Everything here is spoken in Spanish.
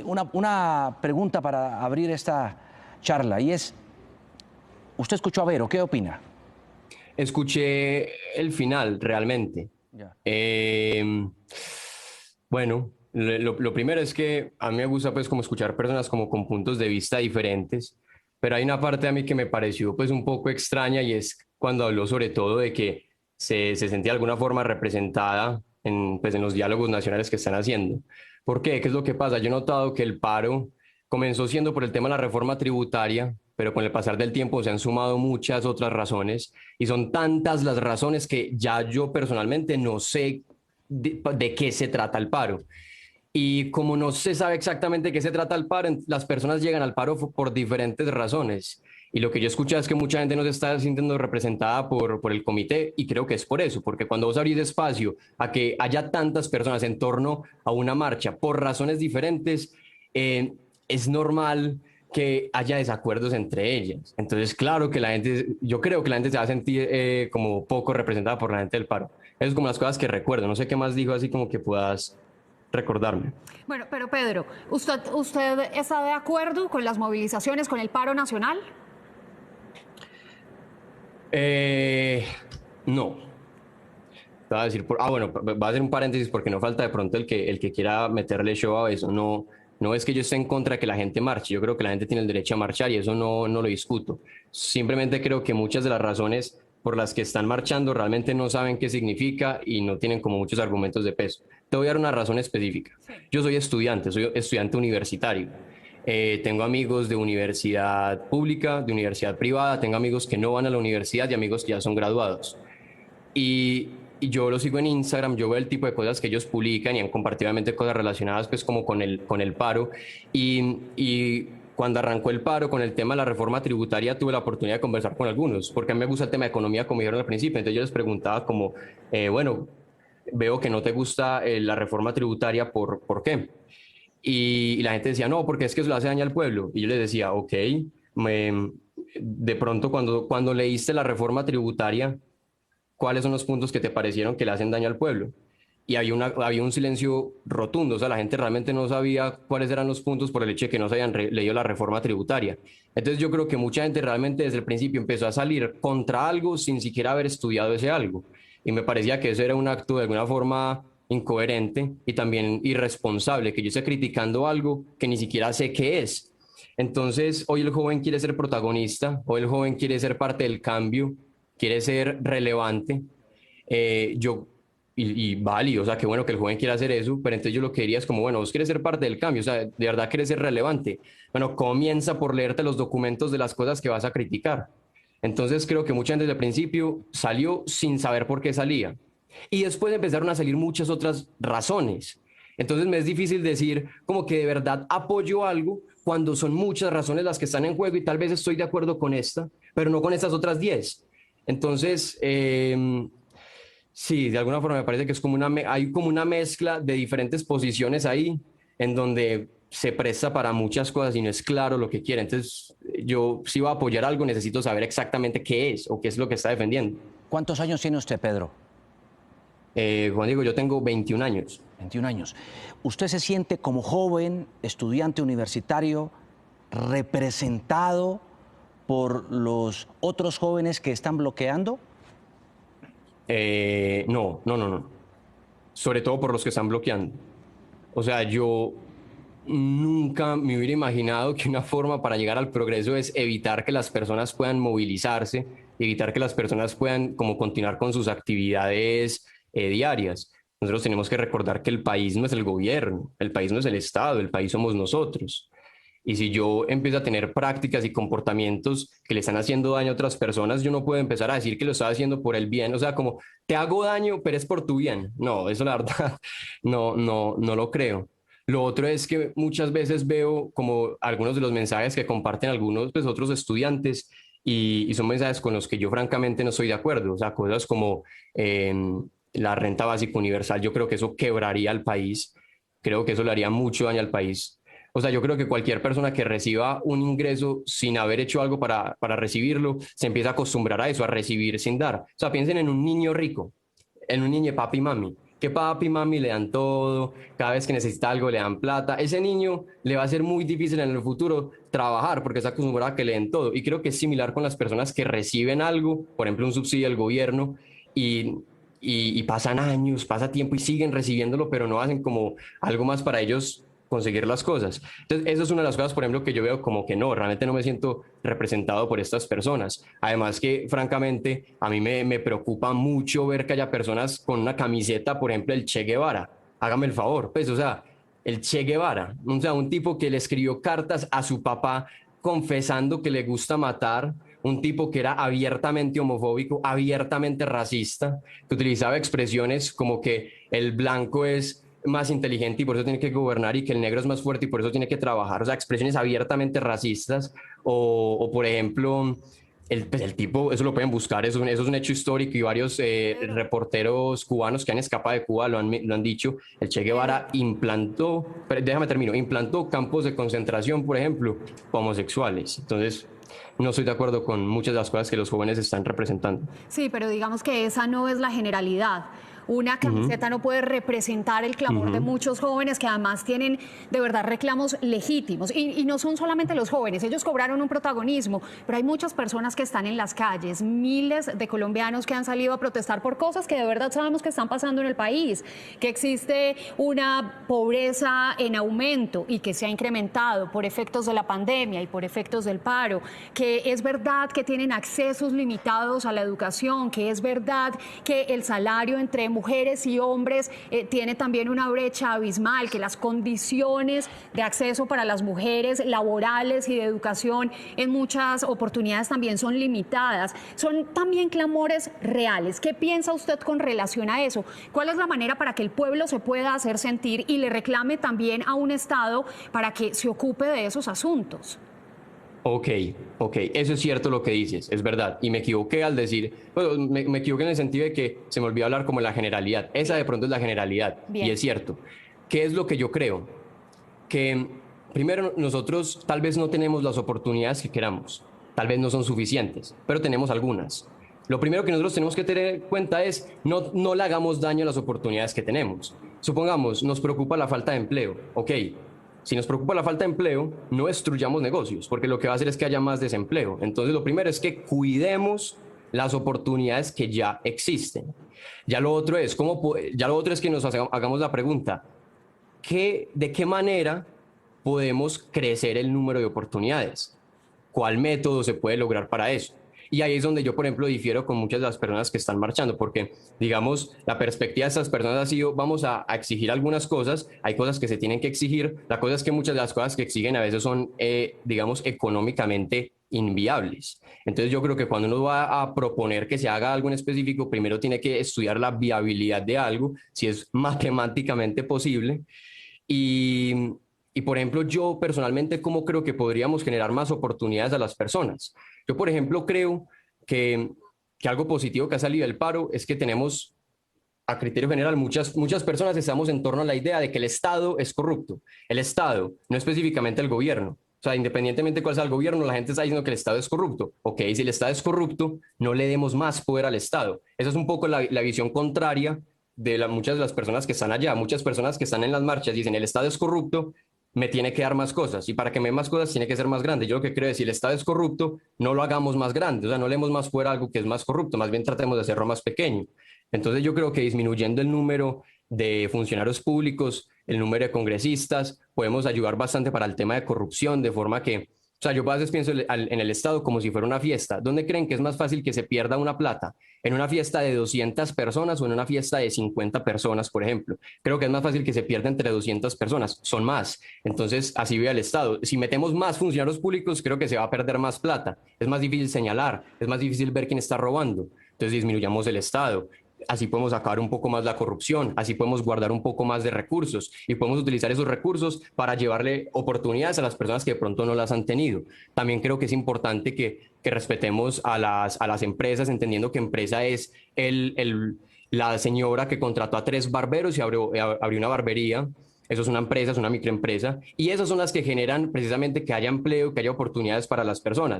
una pregunta para abrir esta charla, y es, usted escuchó a Vero, ¿qué opina? Escuché el final, realmente. Ya. Bueno, lo primero es que a mí me gusta pues como escuchar personas como con puntos de vista diferentes, pero hay una parte a mí que me pareció pues un poco extraña y es cuando habló sobre todo de que se sentía de alguna forma representada pues en los diálogos nacionales que están haciendo. ¿Por qué? ¿Qué es lo que pasa? Yo he notado que el paro comenzó siendo por el tema de la reforma tributaria, pero con el pasar del tiempo se han sumado muchas otras razones y son tantas las razones que ya yo personalmente no sé de qué se trata el paro. Y como no se sabe exactamente de qué se trata el paro, las personas llegan al paro por diferentes razones. Y lo que yo escucho es que mucha gente no se está sintiendo representada por el comité y creo que es por eso, porque cuando vos abrís espacio a que haya tantas personas en torno a una marcha por razones diferentes, es normal que haya desacuerdos entre ellas. Entonces, claro que la gente, yo creo que la gente se va a sentir como poco representada por la gente del paro. Eso es como las cosas que recuerdo. No sé qué más dijo así como que puedas recordarme. Bueno, pero Pedro, ¿usted está de acuerdo con las movilizaciones, con el paro nacional? No. Te voy a decir, bueno, va a hacer un paréntesis porque no falta de pronto el que quiera meterle show a eso. No, no es que yo esté en contra de que la gente marche. Yo creo que la gente tiene el derecho a marchar y eso no lo discuto. Simplemente creo que muchas de las razones por las que están marchando realmente no saben qué significa y no tienen como muchos argumentos de peso. Te voy a dar una razón específica. Yo soy estudiante universitario. Tengo amigos de universidad pública, de universidad privada, tengo amigos que no van a la universidad y amigos que ya son graduados. Y yo lo sigo en Instagram, yo veo el tipo de cosas que ellos publican y han compartido obviamente cosas relacionadas pues como con el paro. Y cuando arrancó el paro con el tema de la reforma tributaria tuve la oportunidad de conversar con algunos, porque a mí me gusta el tema de economía como dijeron al principio. Entonces yo les preguntaba como, bueno, veo que no te gusta la reforma tributaria, ¿por qué? Y la gente decía, no, porque es que eso le hace daño al pueblo. Y yo les decía, ok, de pronto cuando leíste la reforma tributaria, ¿cuáles son los puntos que te parecieron que le hacen daño al pueblo? Y había un silencio rotundo, o sea, la gente realmente no sabía cuáles eran los puntos por el hecho de que no se habían leído la reforma tributaria. Entonces yo creo que mucha gente realmente desde el principio empezó a salir contra algo sin siquiera haber estudiado ese algo. Y me parecía que eso era un acto de alguna forma incoherente y también irresponsable, que yo esté criticando algo que ni siquiera sé qué es. Entonces, hoy el joven quiere ser protagonista, hoy el joven quiere ser parte del cambio, quiere ser relevante. Yo y válido, o sea, qué bueno que el joven quiera hacer eso, pero entonces yo lo que diría es como, bueno, vos quieres ser parte del cambio, o sea, de verdad quieres ser relevante. Bueno, comienza por leerte los documentos de las cosas que vas a criticar. Entonces creo que mucha gente desde el principio salió sin saber por qué salía. Y después empezaron a salir muchas otras razones. Entonces me es difícil decir como que de verdad apoyo algo cuando son muchas razones las que están en juego y tal vez estoy de acuerdo con esta, pero no con estas otras 10. Entonces, sí, de alguna forma me parece que es como hay como una mezcla de diferentes posiciones ahí en donde se presta para muchas cosas y no es claro lo que quiere. Entonces, yo si voy a apoyar algo necesito saber exactamente qué es o qué es lo que está defendiendo. ¿Cuántos años tiene usted, Pedro? Juan Diego, yo tengo 21 años. 21 años. ¿Usted se siente como joven, estudiante universitario, representado por los otros jóvenes que están bloqueando? No. Sobre todo por los que están bloqueando. O sea, yo nunca me hubiera imaginado que una forma para llegar al progreso es evitar que las personas puedan movilizarse, evitar que las personas puedan como continuar con sus actividades diarias. Nosotros tenemos que recordar que el país no es el gobierno, el país no es el Estado, el país somos nosotros. Y si yo empiezo a tener prácticas y comportamientos que le están haciendo daño a otras personas, yo no puedo empezar a decir que lo estoy haciendo por el bien. O sea, como te hago daño, pero es por tu bien. No, eso la verdad no lo creo. Lo otro es que muchas veces veo como algunos de los mensajes que comparten algunos pues, otros estudiantes y son mensajes con los que yo francamente no estoy de acuerdo. O sea, cosas como la renta básica universal, yo creo que eso quebraría al país. Creo que eso le haría mucho daño al país. O sea, yo creo que cualquier persona que reciba un ingreso sin haber hecho algo para recibirlo, se empieza a acostumbrar a eso, a recibir sin dar. O sea, piensen en un niño rico, en un niño de papi y mami. que papi y mami le dan todo, cada vez que necesita algo le dan plata. Ese niño le va a ser muy difícil en el futuro trabajar porque está acostumbrado a que le den todo. Y creo que es similar con las personas que reciben algo, por ejemplo, un subsidio del gobierno, y, y pasan años, pasa tiempo y siguen recibiéndolo, pero no hacen como algo más para ellos conseguir las cosas. Entonces, eso es una de las cosas, por ejemplo, que yo veo como que no, realmente no me siento representado por estas personas. Además que, francamente, a mí me preocupa mucho ver que haya personas con una camiseta, por ejemplo, el Che Guevara. Hágame el favor, pues, o sea, el Che Guevara, o sea, un tipo que le escribió cartas a su papá confesando que le gusta matar, un tipo que era abiertamente homofóbico, abiertamente racista, que utilizaba expresiones como que el blanco es más inteligente y por eso tiene que gobernar y que el negro es más fuerte y por eso tiene que trabajar, o sea, expresiones abiertamente racistas o por ejemplo, pues el tipo, eso lo pueden buscar, eso es un hecho histórico y varios reporteros cubanos que han escapado de Cuba lo han dicho, el Che Guevara implantó, déjame termino, implantó campos de concentración, por ejemplo, para homosexuales, entonces no estoy de acuerdo con muchas de las cosas que los jóvenes están representando. Sí, pero digamos que esa no es la generalidad. Una camiseta no puede representar el clamor de muchos jóvenes que además tienen de verdad reclamos legítimos. Y no son solamente los jóvenes, ellos cobraron un protagonismo, pero hay muchas personas que están en las calles, miles de colombianos que han salido a protestar por cosas que de verdad sabemos que están pasando en el país, que existe una pobreza en aumento y que se ha incrementado por efectos de la pandemia y por efectos del paro, que es verdad que tienen accesos limitados a la educación, que es verdad que el salario entre mujeres y hombres tiene también una brecha abismal, que las condiciones de acceso para las mujeres laborales y de educación en muchas oportunidades también son limitadas. Son también clamores reales. ¿Qué piensa usted con relación a eso? ¿Cuál es la manera para que el pueblo se pueda hacer sentir y le reclame también a un Estado para que se ocupe de esos asuntos? Ok, eso es cierto lo que dices, es verdad. Y me equivoqué al decir, bueno, me equivoqué en el sentido de que se me olvidó hablar como la generalidad. Esa de pronto es la generalidad. Bien. Y es cierto. ¿Qué es lo que yo creo? Que primero nosotros tal vez no tenemos las oportunidades que queramos, tal vez no son suficientes, pero tenemos algunas. Lo primero que nosotros tenemos que tener en cuenta es no le hagamos daño a las oportunidades que tenemos. Supongamos, nos preocupa la falta de empleo. Ok, si nos preocupa la falta de empleo, no destruyamos negocios, porque lo que va a hacer es que haya más desempleo. Entonces, lo primero es que cuidemos las oportunidades que ya existen. Ya lo otro es que nos hagamos la pregunta, ¿de qué manera podemos crecer el número de oportunidades? ¿Cuál método se puede lograr para eso? Y ahí es donde yo, por ejemplo, difiero con muchas de las personas que están marchando, porque, digamos, la perspectiva de estas personas ha sido, vamos a exigir algunas cosas, hay cosas que se tienen que exigir, la cosa es que muchas de las cosas que exigen a veces son, digamos, económicamente inviables. Entonces yo creo que cuando uno va a proponer que se haga algo en específico, primero tiene que estudiar la viabilidad de algo, si es matemáticamente posible, y, y por ejemplo, yo personalmente, ¿cómo creo que podríamos generar más oportunidades a las personas? Yo, por ejemplo, creo que algo positivo que ha salido del paro es que tenemos, a criterio general, muchas personas estamos en torno a la idea de que el Estado es corrupto. El Estado, no específicamente el gobierno. O sea, independientemente de cuál sea el gobierno, la gente está diciendo que el Estado es corrupto. Ok, si el Estado es corrupto, no le demos más poder al Estado. Esa es un poco la visión contraria de muchas de las personas que están allá. Muchas personas que están en las marchas dicen, el Estado es corrupto, me tiene que dar más cosas, y para que me dé más cosas tiene que ser más grande. Yo lo que creo es, si el Estado es corrupto, no lo hagamos más grande, o sea, no le demos más poder a algo que es más corrupto, más bien tratemos de hacerlo más pequeño. Entonces yo creo que disminuyendo el número de funcionarios públicos, el número de congresistas, podemos ayudar bastante para el tema de corrupción, de forma que, o sea, yo a veces pienso en el Estado como si fuera una fiesta. ¿Dónde creen que es más fácil que se pierda una plata? ¿En una fiesta de 200 personas o en una fiesta de 50 personas, por ejemplo? Creo que es más fácil que se pierda entre 200 personas, son más. Entonces, así ve el Estado. Si metemos más funcionarios públicos, creo que se va a perder más plata. Es más difícil señalar, es más difícil ver quién está robando. Entonces, disminuyamos el Estado. Así podemos acabar un poco más la corrupción, así podemos guardar un poco más de recursos y podemos utilizar esos recursos para llevarle oportunidades a las personas que de pronto no las han tenido. También creo que es importante que respetemos a las empresas, entendiendo que empresa es la señora que contrató a 3 barberos y abrió una barbería. Eso es una empresa, es una microempresa, y esas son las que generan precisamente que haya empleo, que haya oportunidades para las personas.